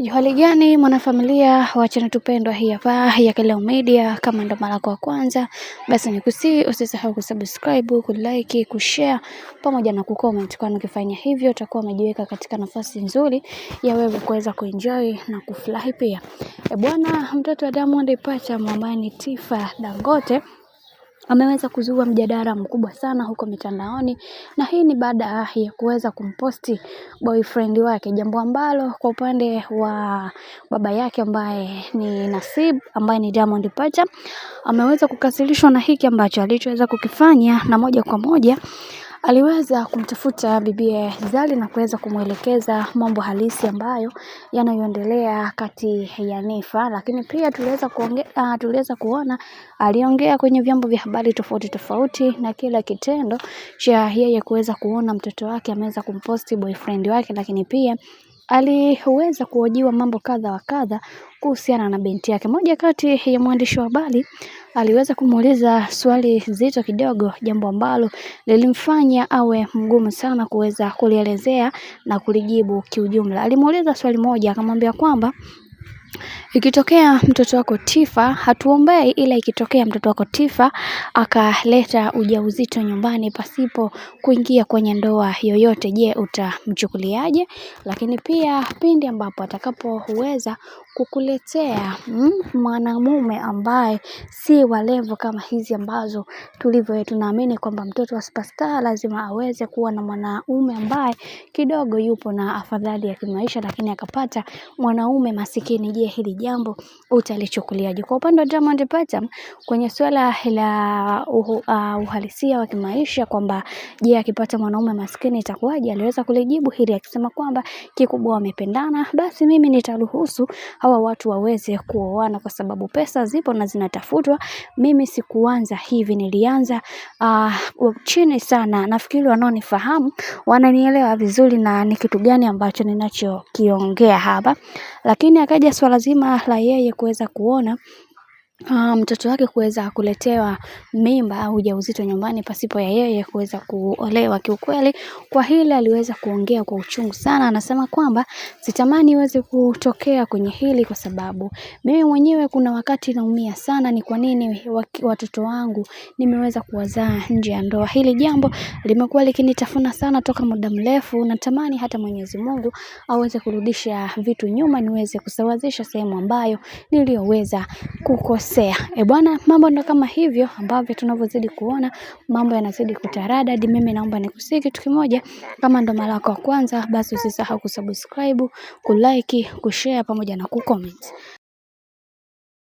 Hali gani mwanafamilia wa channel tupendwa hii hapa ya Keleo Media. Kama ndo mara yako ya kwanza, basi nikusii usisahau kusubscribe, kulike, kushare pamoja na kucomment. Kwa ukifanya hivyo utakuwa umejiweka katika nafasi nzuri ya wewe kuweza kuenjoy na kufurahi pia. Bwana, mtoto wa Diamond Platnumz ambaye ni Tifa Dangote ameweza kuzua mjadala mkubwa sana huko mitandaoni, na hii ni baada ya kuweza kumposti boyfriend wake, jambo ambalo kwa upande wa baba yake ambaye ni Nasib ambaye ni Diamond Platnumz ameweza kukasirishwa na hiki ambacho alichoweza kukifanya, na moja kwa moja aliweza kumtafuta bibie Zari na kuweza kumuelekeza mambo halisi ambayo yanayoendelea kati ya Nifa. Lakini pia tuliweza kuona aliongea kwenye vyombo vya habari tofauti tofauti, na kila kitendo cha yeye kuweza kuona mtoto wake ameweza kumposti boyfriend wake, lakini pia aliweza kuhojiwa mambo kadha wa kadha kuhusiana na binti yake. Moja kati ya mwandishi wa habari aliweza kumuuliza swali zito kidogo, jambo ambalo lilimfanya awe mgumu sana kuweza kulielezea na kulijibu kiujumla. Alimuuliza swali moja, akamwambia kwamba ikitokea mtoto wako Tifa, hatuombei, ila ikitokea mtoto wako Tifa akaleta ujauzito nyumbani pasipo kuingia kwenye ndoa yoyote, je, utamchukuliaje? Lakini pia pindi ambapo atakapoweza kukuletea mwanamume ambaye si wa level kama hizi ambazo tunaamini kwamba mtoto wa superstar lazima aweze kuwa na mwanaume ambaye kidogo yupo na afadhali ya kimaisha, lakini akapata mwanaume masikini, je, hili jambo utalichukuliaje? Kwa upande wa Diamond Platnumz kwenye swala la uhalisia wa kimaisha kwamba je, akipata mwanaume maskini itakuwaje, aliweza kulijibu hili akisema kwamba kikubwa wamependana, basi mimi nitaruhusu hawa watu waweze kuoana kwa sababu pesa zipo na zinatafutwa. Mimi sikuanza hivi, nilianza chini sana. Nafikiri wanaonifahamu wananielewa vizuri na ni kitu gani ambacho ninachokiongea hapa. Lakini akaja swala zima la yeye kuweza kuona mtoto wake kuweza kuletewa mimba au ujauzito nyumbani pasipo ya yeye kuweza kuolewa. Kiukweli kwa hili aliweza kuongea kwa uchungu sana. Anasema kwamba sitamani iweze kutokea kwenye hili kwa sababu mimi mwenyewe kuna wakati naumia sana, ni kwa nini watoto wangu nimeweza kuwazaa nje ya ndoa. Hili jambo limekuwa likinitafuna sana toka muda mrefu. Natamani hata Mwenyezi Mungu aweze kurudisha vitu nyuma, niweze kusawazisha sehemu ambayo niliyoweza kukosea. Bwana, mambo ndo kama hivyo ambavyo tunavyozidi kuona mambo yanazidi kutaradadi. Mimi naomba nikusihi kitu kimoja, kama ndo mara yako ya kwanza, basi usisahau kusubscribe, kulike, kushare pamoja na kucomment.